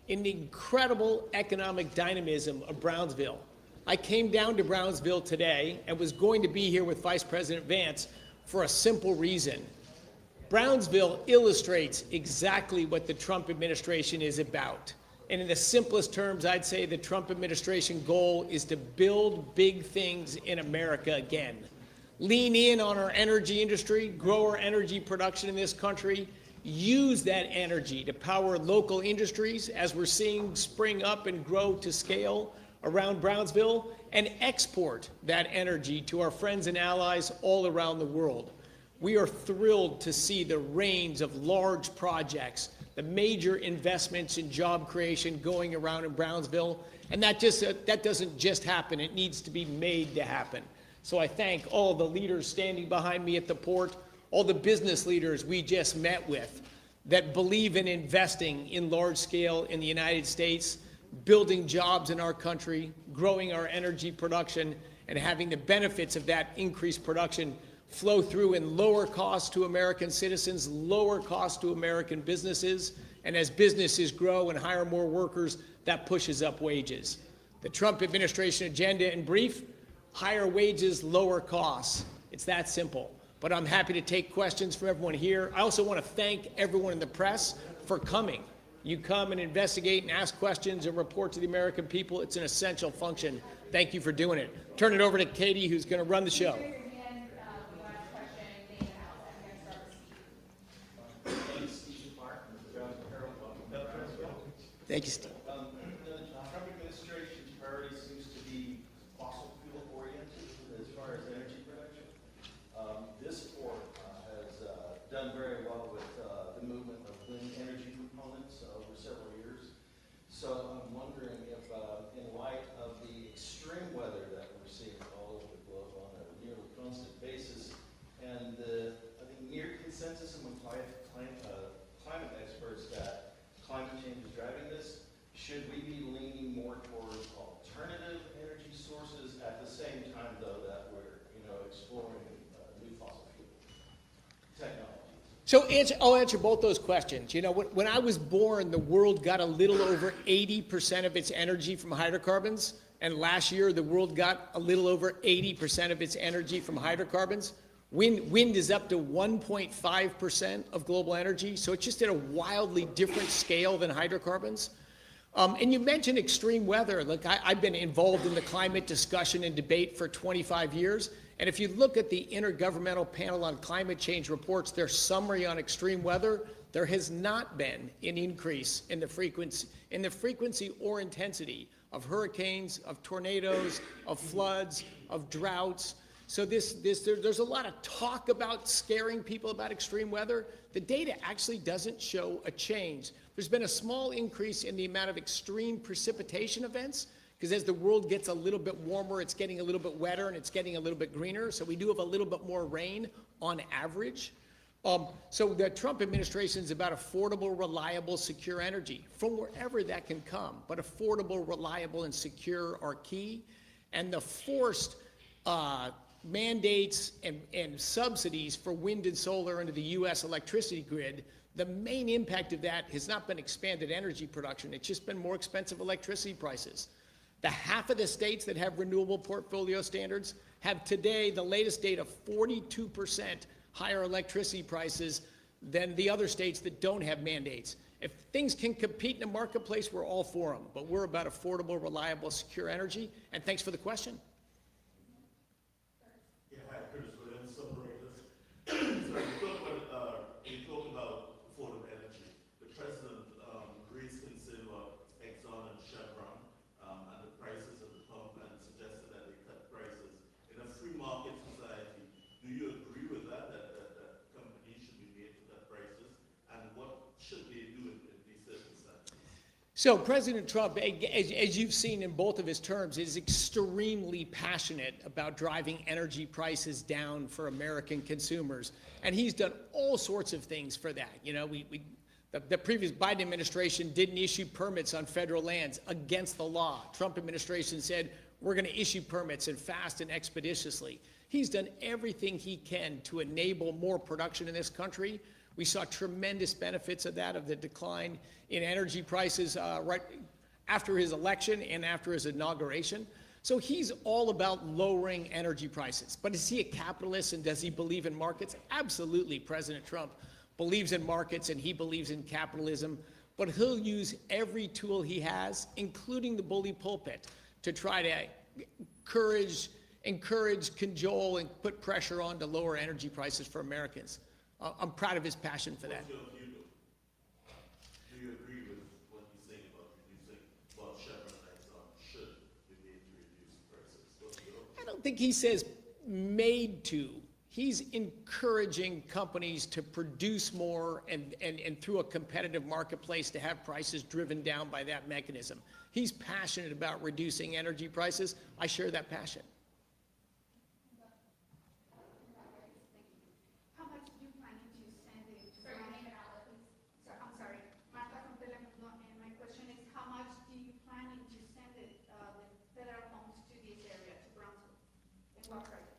in the incredible economic dynamism of Brownsville. I came down to Brownsville today and was going to be here with Vice President Vance for a simple reason. Brownsville illustrates exactly what the Trump administration is about. And in the simplest terms, I'd say the Trump administration goal is to build big things in America again. Lean in on our energy industry, grow our energy production in this country, use that energy to power local industries as we're seeing spring up and grow to scale around Brownsville, and export that energy to our friends and allies all around the world. We are thrilled to see the range of large projects, the major investments in job creation going around in Brownsville, and that doesn't just happen. It needs to be made to happen. So I thank all the leaders standing behind me at the port, all the business leaders we just met with that believe in investing in large scale in the United States, building jobs in our country, growing our energy production, and having the benefits of that increased production flow through in lower costs to American citizens, lower costs to American businesses, and as businesses grow and hire more workers, that pushes up wages. The Trump administration agenda in brief, higher wages, lower costs. It's that simple. But I'm happy to take questions from everyone here. I also want to thank everyone in the press for coming. You come and investigate and ask questions and report to the American people. It's an essential function. Thank you for doing it. Turn it over to Katie, who's going to run the show. Thank you, Steve. The Trump administration's priority seems to be fossil fuel oriented as far as energy production. This port has done very well with the movement of wind energy components over several years. So I'm wondering if, in light of the extreme weather that we're seeing all over the globe on a nearly constant basis, and the near consensus among climate experts that climate change is driving this, should we be leaning more towards alternative energy sources at the same time, though, that we're exploring new fossil fuel technologies? So I'll answer both those questions. When I was born, the world got a little over 80% of its energy from hydrocarbons, and last year the world got a little over 80% of its energy from hydrocarbons. Wind is up to 1.5% of global energy, so it's just at a wildly different scale than hydrocarbons. And you mentioned extreme weather. Look, I've been involved in the climate discussion and debate for 25 years, and if you look at the Intergovernmental Panel on Climate Change reports, their summary on extreme weather, there has not been an increase in the frequency or intensity of hurricanes, of tornadoes, of floods, of droughts. So there's a lot of talk about scaring people about extreme weather. The data actually doesn't show a change. There's been a small increase in the amount of extreme precipitation events, because as the world gets a little bit warmer, it's getting a little bit wetter and it's getting a little bit greener. So we do have a little bit more rain on average. So the Trump administration is about affordable, reliable, secure energy from wherever that can come. But affordable, reliable, and secure are key. And the forced mandates and subsidies for wind and solar into the U.S. electricity grid, the main impact of that has not been expanded energy production. It's just been more expensive electricity prices. The half of the states that have renewable portfolio standards have today, the latest data, 42% higher electricity prices than the other states that don't have mandates. If things can compete in a marketplace, we're all for them. But we're about affordable, reliable, secure energy. And thanks for the question. You talk about affordable energy. The president raised concern about Exxon and Chevron and the prices at the pump, and suggested that they cut prices. In a free market society, do you agree with that companies should be made to cut prices? And what should they do in these circumstances? So President Trump, as you've seen in both of his terms, is extremely passionate about driving energy prices down for American consumers. And he's done all sorts of things for that. The previous Biden administration didn't issue permits on federal lands against the law. Trump administration said, we're going to issue permits and fast and expeditiously. He's done everything he can to enable more production in this country. We saw tremendous benefits of that, of the decline in energy prices right after his election and after his inauguration. So he's all about lowering energy prices. But is he a capitalist and does he believe in markets? Absolutely, President Trump believes in markets and he believes in capitalism, but he'll use every tool he has, including the bully pulpit, to try to encourage, cajole, and put pressure on to lower energy prices for Americans. I'm proud of his passion for that. What's your view, though? Do you agree with what he's saying about reducing, well, Chevron and Exxon should be made to reduce prices? What's your I don't think he says made to. He's encouraging companies to produce more and through a competitive marketplace to have prices driven down by that mechanism. He's passionate about reducing energy prices. I share that passion. How much do you plan to send it? I'm sorry, Marta from Telemundo, and my question is, how much do you plan to send it, the federal funds to this area, to Brownsville? And what project?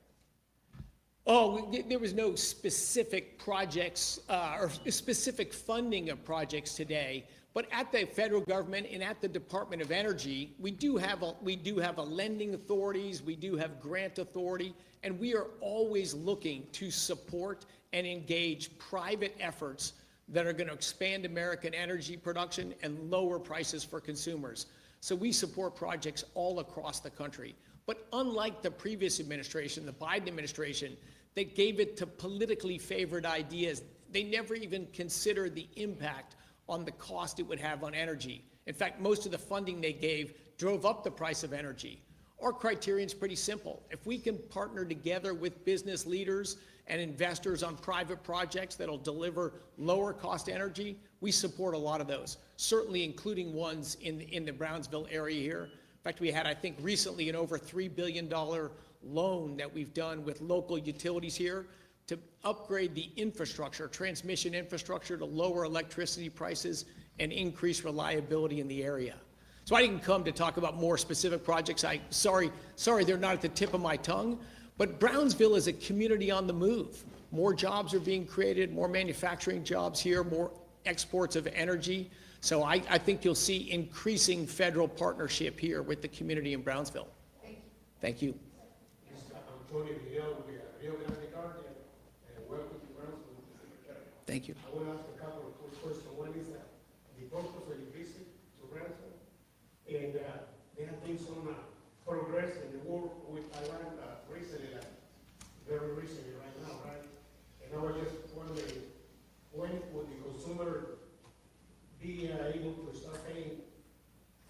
Oh, there was no specific projects or specific funding of projects today, but at the federal government and at the Department of Energy, we do have a lending authorities, we do have grant authority, and we are always looking to support and engage private efforts that are going to expand American energy production and lower prices for consumers. So we support projects all across the country. But unlike the previous administration, the Biden administration, that gave it to politically favored ideas, they never even considered the impact on the cost it would have on energy. In fact, most of the funding they gave drove up the price of energy. Our criterion is pretty simple. If we can partner together with business leaders and investors on private projects that'll deliver lower cost energy, we support a lot of those, certainly including ones in the Brownsville area here. In fact, we had, I think, recently an over $3 billion loan that we've done with local utilities here to upgrade the infrastructure, transmission infrastructure, to lower electricity prices and increase reliability in the area. So I didn't come to talk about more specific projects. Sorry they're not at the tip of my tongue, but Brownsville is a community on the move. More jobs are being created, more manufacturing jobs here, more exports of energy. So I think you'll see increasing federal partnership here with the community in Brownsville. Thank you. Thank you. I want to ask a couple of quick questions. One is the purpose of your visit to Brownsville, and there have been some progress in the war with Iran recently, like very recently right now, right? And I was just wondering, when would the consumer be able to start paying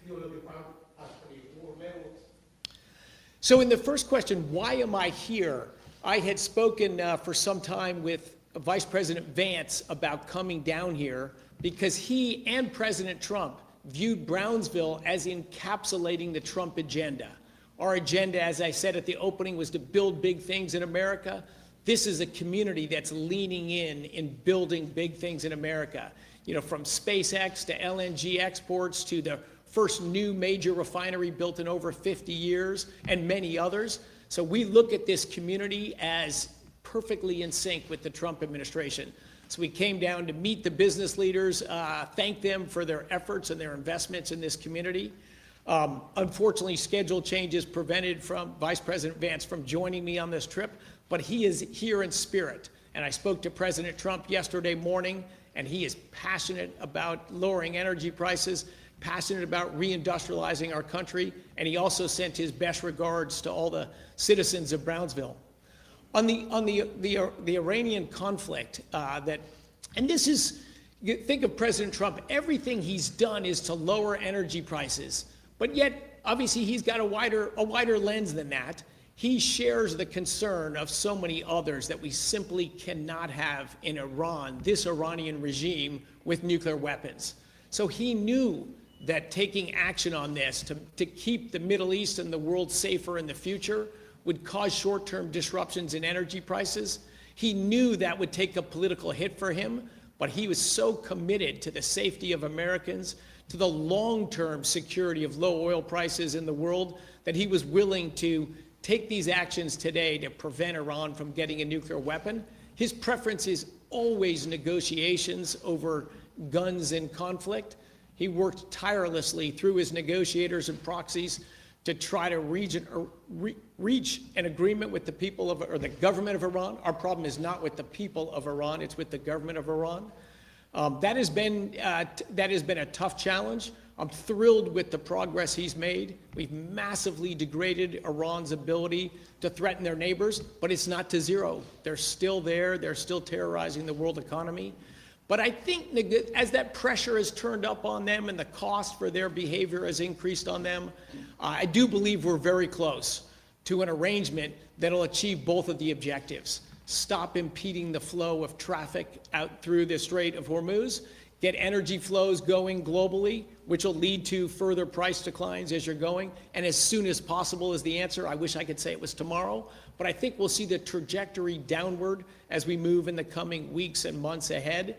fuel at the pump after the war levels? So in the first question, why am I here? I had spoken for some time with Vice President Vance about coming down here because he and President Trump viewed Brownsville as encapsulating the Trump agenda. Our agenda, as I said at the opening, was to build big things in America. This is a community that's leaning in building big things in America. You know, from SpaceX to LNG exports to the first new major refinery built in over 50 years and many others. So we look at this community as perfectly in sync with the Trump administration. So we came down to meet the business leaders, thank them for their efforts and their investments in this community. Unfortunately, schedule changes prevented Vice President Vance from joining me on this trip, but he is here in spirit. And I spoke to President Trump yesterday morning, and he is passionate about lowering energy prices, passionate about reindustrializing our country, and he also sent his best regards to all the citizens of Brownsville. On the Iranian conflict, and this is, you think of President Trump, everything he's done is to lower energy prices, but yet obviously he's got a wider lens than that. He shares the concern of so many others that we simply cannot have in Iran, this Iranian regime with nuclear weapons. So he knew that taking action on this to keep the Middle East and the world safer in the future would cause short-term disruptions in energy prices. He knew that would take a political hit for him, but he was so committed to the safety of Americans, to the long-term security of low oil prices in the world, that he was willing to take these actions today to prevent Iran from getting a nuclear weapon. His preference is always negotiations over guns and conflict. He worked tirelessly through his negotiators and proxies to try to reach an agreement with the people of, or the government of Iran. Our problem is not with the people of Iran, it's with the government of Iran. That has been a tough challenge. I'm thrilled with the progress he's made. We've massively degraded Iran's ability to threaten their neighbors, but it's not to zero. They're still there. They're still terrorizing the world economy. But I think as that pressure has turned up on them and the cost for their behavior has increased on them, I do believe we're very close to an arrangement that'll achieve both of the objectives. Stop impeding the flow of traffic out through the Strait of Hormuz, get energy flows going globally, which will lead to further price declines as you're going, and as soon as possible is the answer. I wish I could say it was tomorrow, but I think we'll see the trajectory downward as we move in the coming weeks and months ahead.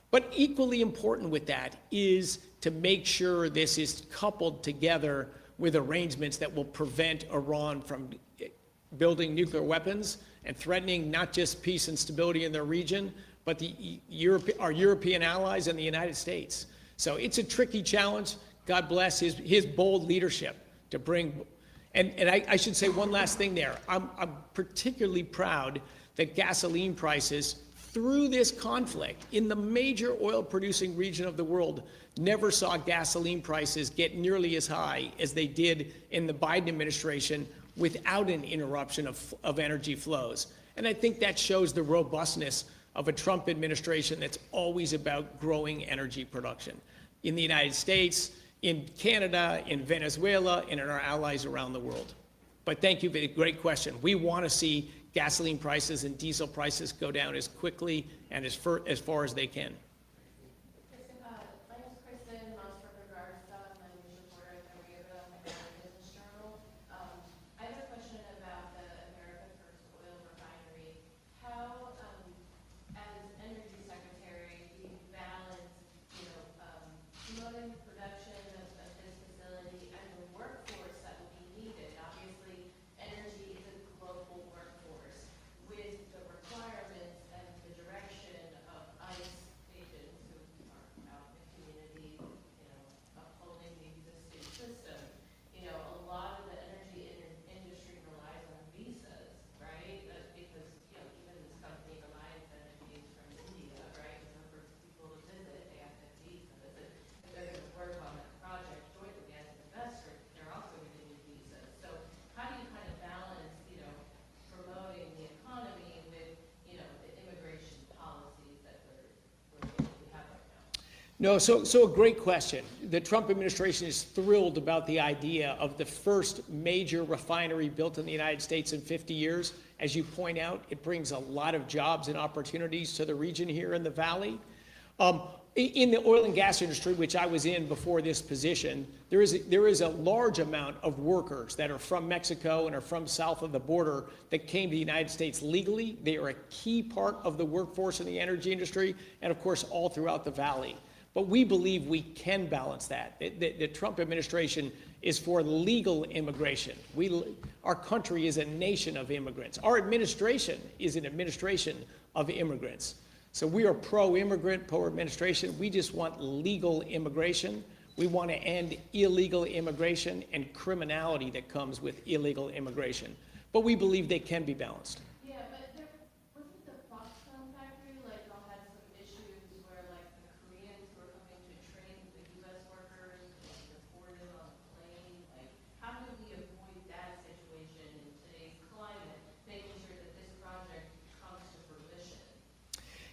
But equally important with that is to make sure this is coupled together with arrangements that will prevent Iran from building nuclear weapons and threatening not just peace and stability in their region, but our European allies and the United States. So it's a tricky challenge. God bless his bold leadership to bring. And I should say one last thing there. I'm particularly proud that gasoline prices through this conflict in the major oil producing region of the world never saw gasoline prices get nearly as high as they did in the Biden administration without an interruption of energy flows. And I think that shows the robustness of a Trump administration that's always about growing energy production in the United States, in Canada, in Venezuela, and in our allies around the world. But thank you for the great question. We want to see gasoline prices and diesel prices go down as quickly and as far as they can. Kristen, my name is Kristen, I'm from Garza, I'm a news reporter at the Business Journal. I have a question about the America First Oil Refinery. How, as Energy Secretary, do you balance, promoting the production of this facility and the workforce that will be needed? Obviously, energy is a global workforce with the requirements and the direction of ICE agents who are out in the community, upholding the existing system. A lot of the energy industry relies on visas, right? Because, even this company, Reliance Energy, is from India, right? So for people to visit, they have to have visas. If they're going to work on that project jointly as an investor, they're also going to need visas. So how do you kind of balance, promoting the economy with, the immigration policies that we have right now? No, so a great question. The Trump administration is thrilled about the idea of the first major refinery built in the United States in 50 years. As you point out, it brings a lot of jobs and opportunities to the region here in the Valley. In the oil and gas industry, which I was in before this position, there is a large amount of workers that are from Mexico and are from south of the border that came to the United States legally. They are a key part of the workforce in the energy industry, and of course, all throughout the Valley. But we believe we can balance that. The Trump administration is for legal immigration. Our country is a nation of immigrants. Our administration is an administration of immigrants. So we are pro-immigrant, pro-administration. We just want legal immigration. We want to end illegal immigration and criminality that comes with illegal immigration. But we believe they can be balanced. Yeah, but there wasn't the Foxconn factory, all had some issues where, the Koreans were coming to train the U.S. workers, deported on a plane. How do we avoid that situation in today's climate, making sure that this project comes to fruition?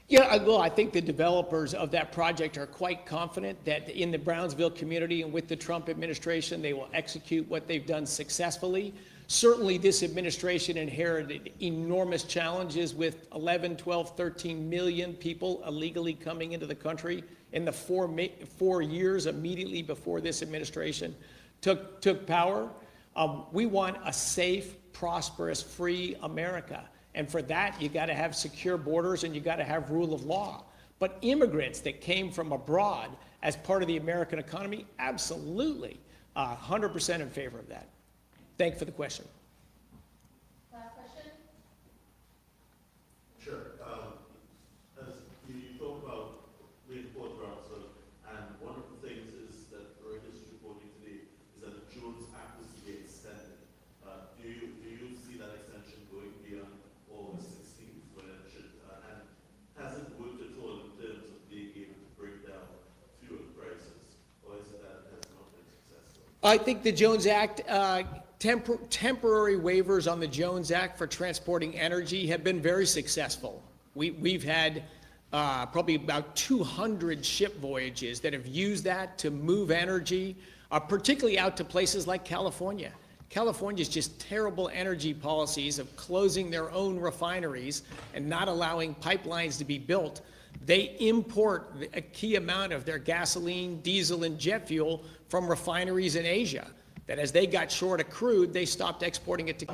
Yeah, well, I think the developers of that project are quite confident that in the Brownsville community and with the Trump administration, they will execute what they've done successfully. Certainly, this administration inherited enormous challenges with 11, 12, 13 million people illegally coming into the country in the 4 years immediately before this administration took power. We want a safe, prosperous, free America. And for that, you got to have secure borders and you got to have rule of law. But immigrants that came from abroad as part of the American economy, absolutely, 100% in favor of that. Thank you for the question. Last question? Sure. As I think the Jones Act, temporary waivers on the Jones Act for transporting energy have been very successful. We've had probably about 200 ship voyages that have used that to move energy, particularly out to places like California. California's just terrible energy policies of closing their own refineries and not allowing pipelines to be built. They import a key amount of their gasoline, diesel, and jet fuel from refineries in Asia, that as they got short of crude, they stopped exporting it to